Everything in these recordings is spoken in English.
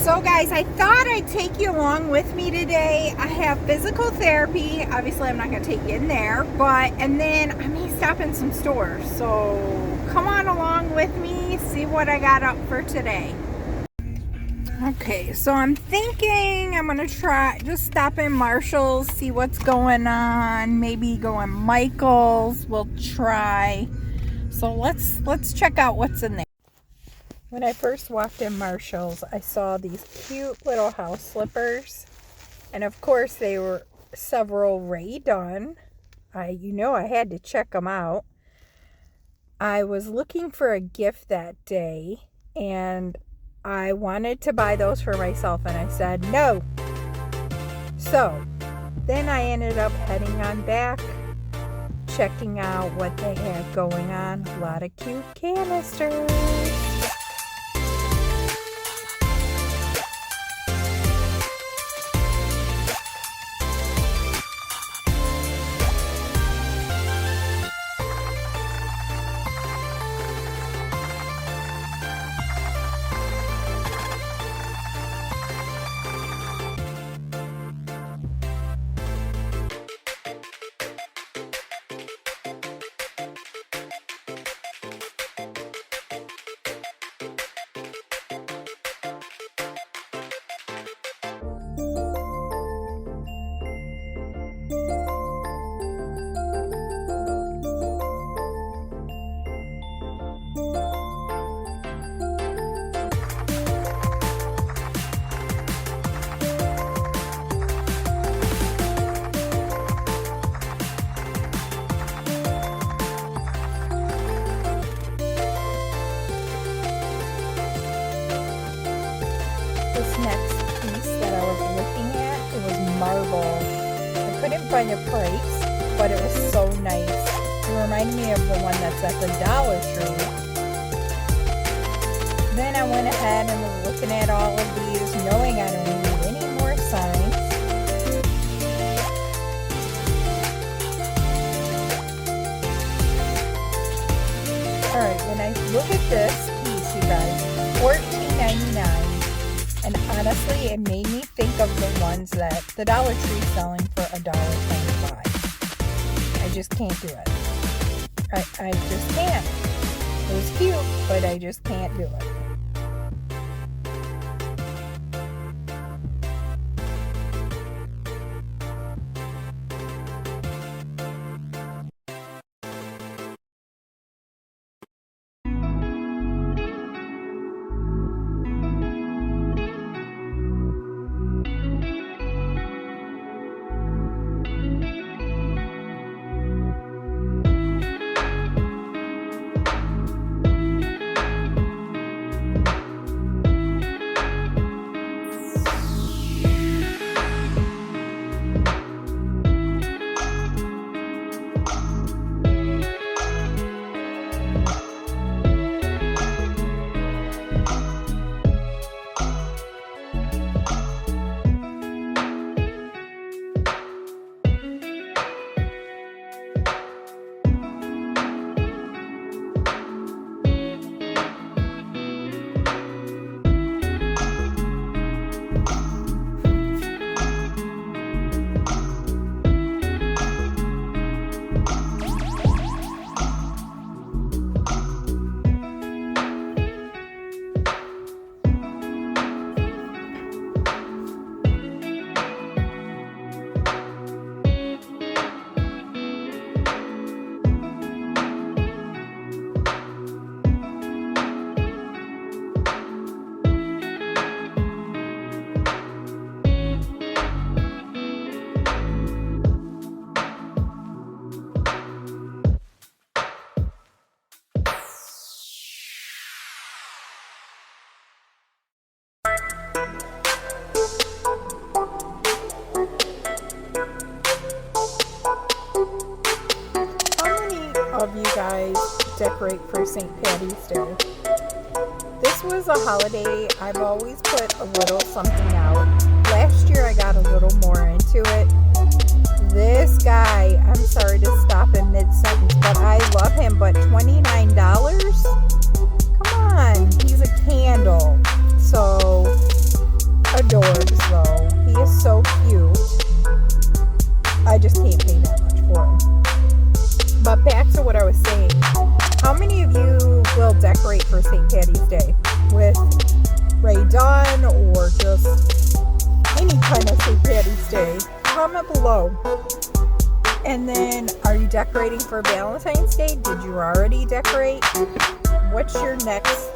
So guys, I thought I'd take you along with me today. I have physical therapy. Obviously, I'm not going to take you in there, and then I may stop in some stores. So come on along with me, see what I got up for today. Okay, so I'm thinking I'm going to just stop in Marshall's, see what's going on. Maybe go in Michael's. We'll try. So let's check out what's in there. When I first walked in Marshall's, I saw these cute little house slippers. And of course, they were several Ray Dunn. I had to check them out. I was looking for a gift that day, and I wanted to buy those for myself, and I said no. So then I ended up heading on back, checking out what they had going on. A lot of cute canisters. This next piece that I was looking at, it was marble. I couldn't find a price, but it was so nice. It reminded me of the one that's at the Dollar Tree. Then I went ahead and was looking at all of these, knowing I don't need any more signs. Alright, when I look at this piece, you guys, $14.99. And honestly, it made me think of the ones that the Dollar Tree is selling for $1.25. I just can't do it. I just can't. It was cute, but I just can't do it. Of you guys decorate for St. Patty's Day. This was a holiday I've always put a little something out. Last year I got a little more into it. This guy, I'm sorry to stop in mid-sentence, but I love him, but $29? Come on, he's a candle. So just any kind of St. Patty's Day, comment below. And then, are you decorating for Valentine's Day? Did you already decorate? What's your next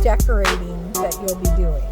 decorating that you'll be doing?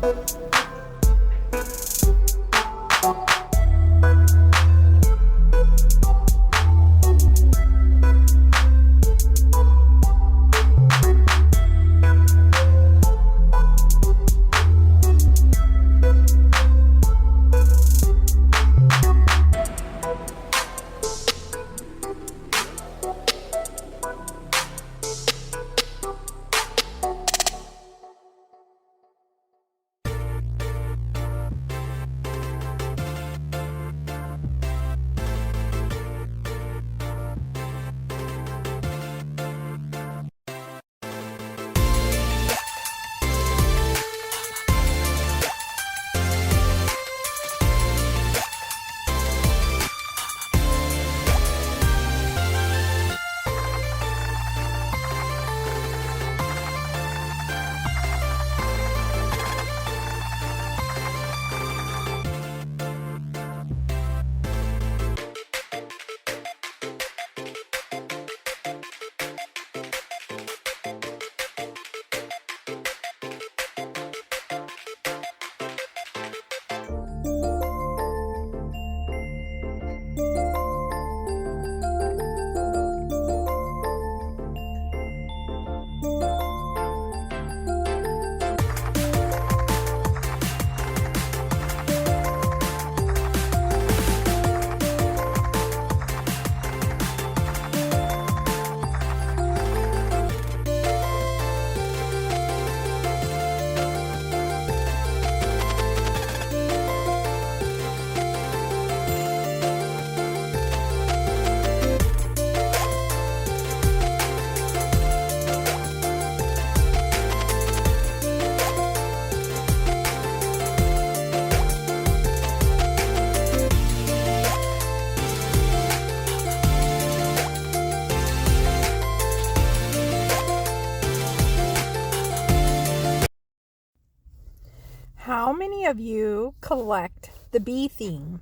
How many of you collect the bee theme?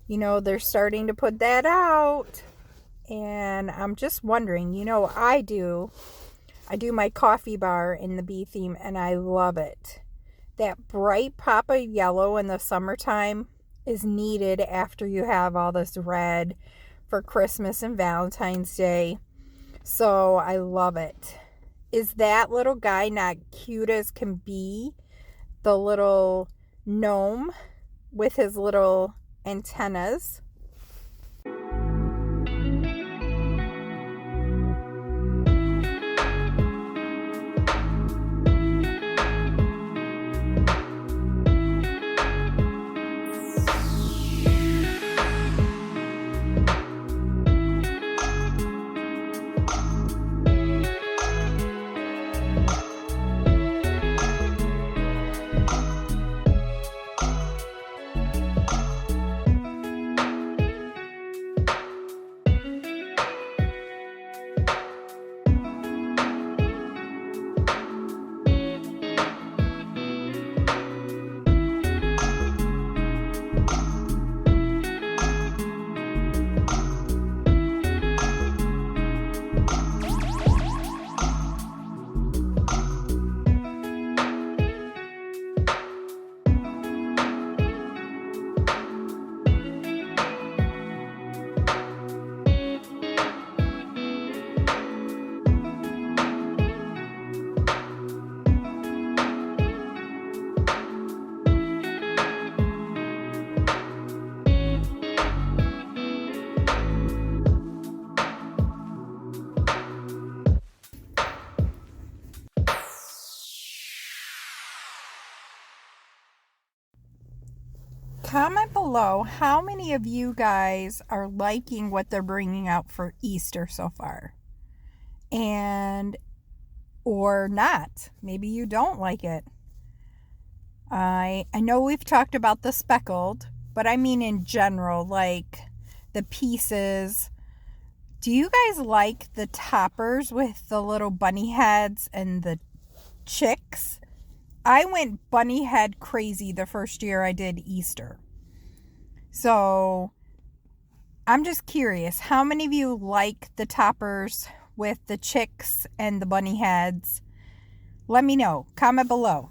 You know, they're starting to put that out. And I'm just wondering, you know, I do my coffee bar in the bee theme and I love it. That bright pop of yellow in the summertime is needed after you have all this red for Christmas and Valentine's Day. So I love it. Is that little guy not cute as can be? The little gnome with his little antennas. Comment below how many of you guys are liking what they're bringing out for Easter so far. And, or not. Maybe you don't like it. I know we've talked about the speckled, but I mean in general, like the pieces. Do you guys like the toppers with the little bunny heads and the chicks I went bunny head crazy the first year I did Easter. So I'm just curious, how many of you like the toppers with the chicks and the bunny heads? Let me know. Comment below.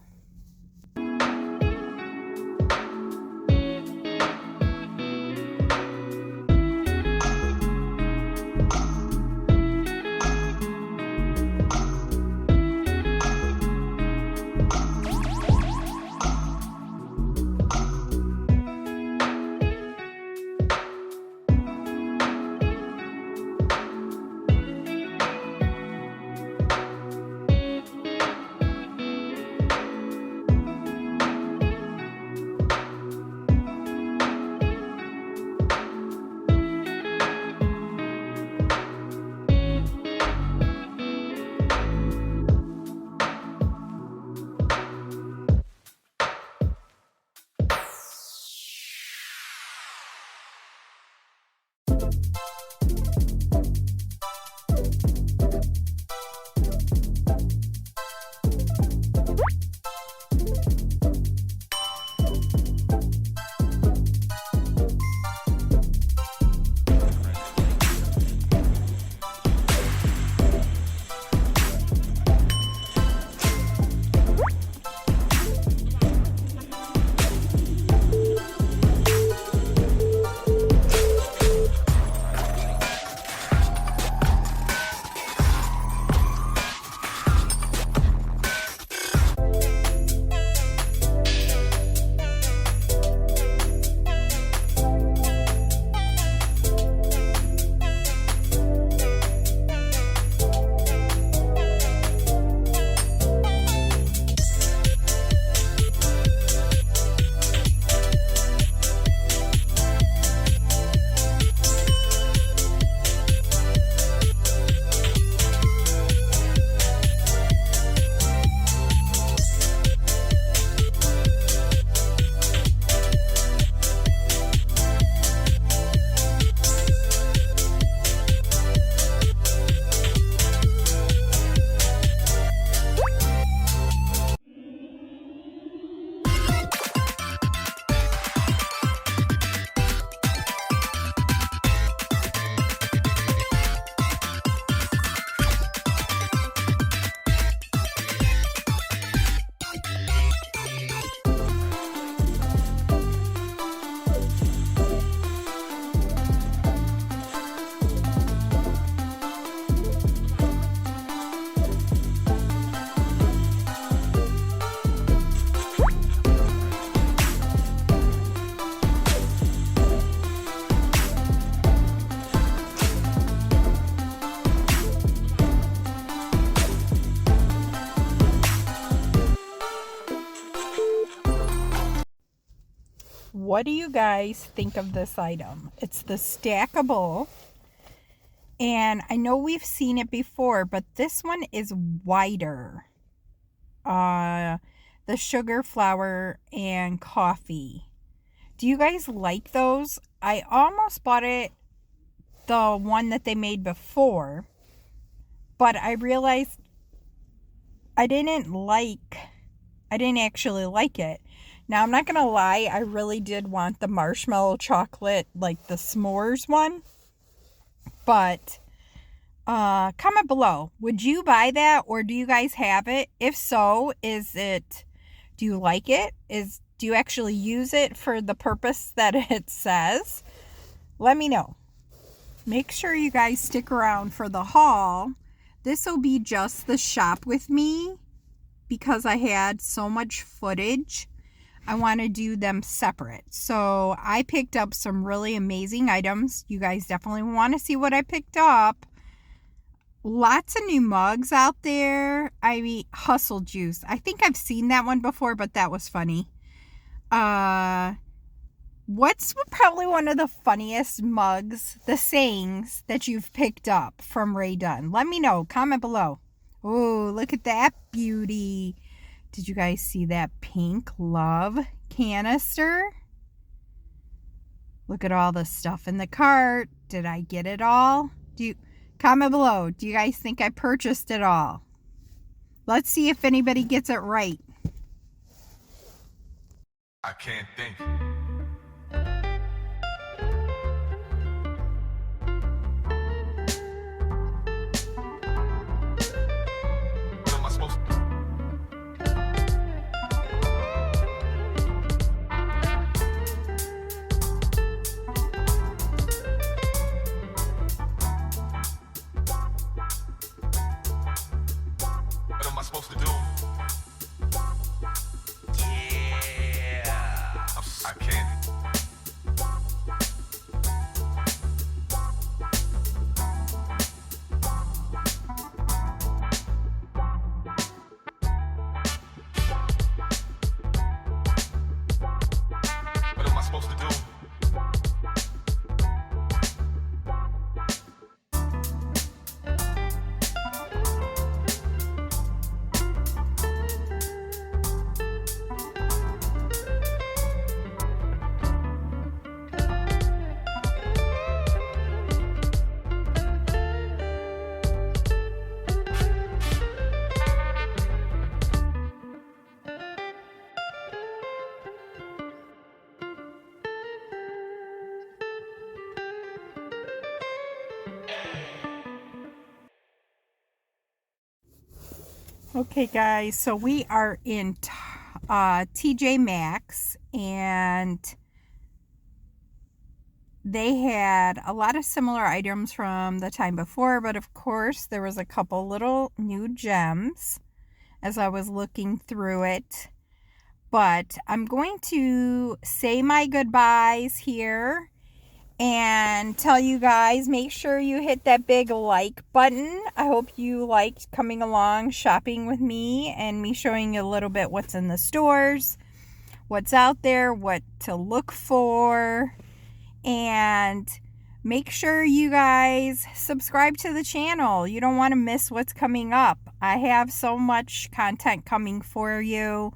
What do you guys think of this item? It's the stackable, and I know we've seen it before, but this one is wider. The sugar, flour, and coffee. Do you guys like those? I almost bought it, the one that they made before, but I realized I didn't actually like it. Now, I'm not going to lie, I really did want the marshmallow chocolate, like the s'mores one. But comment below. Would you buy that, or do you guys have it? If so, do you like it? Do you actually use it for the purpose that it says? Let me know. Make sure you guys stick around for the haul. This will be just the shop with me because I had so much footage. I want to do them separate. So I picked up some really amazing items. You guys definitely want to see what I picked up. Lots of new mugs out there. I mean, Hustle Juice. I think I've seen that one before, but that was funny. What's probably one of the funniest mugs, the sayings that you've picked up from Dunn? Let me know. Comment below. Oh, look at that beauty. Did you guys see that pink love canister? Look at all the stuff in the cart. Did I get it all? Comment below. Do you guys think I purchased it all? Let's see if anybody gets it right. I can't think. What am I supposed to do? What am I supposed to do? Yeah. I can't. What am I supposed to do? Okay, guys, so we are in TJ Maxx, and they had a lot of similar items from the time before, but of course there was a couple little new gems as I was looking through it. But I'm going to say my goodbyes here and tell you guys, make sure you hit that big like button. I hope you liked coming along shopping with me and me showing you a little bit what's in the stores, what's out there, what to look for. And make sure you guys subscribe to the channel. You don't want to miss what's coming up. I have so much content coming for you.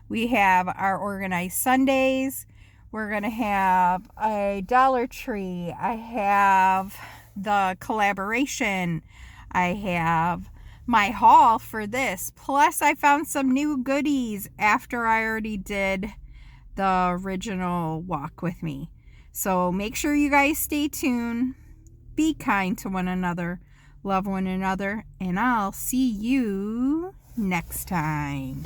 We have our organized Sundays. We're going to have a Dollar Tree. I have the collaboration. I have my haul for this. Plus, I found some new goodies after I already did the original walk with me. So make sure you guys stay tuned. Be kind to one another. Love one another. And I'll see you next time.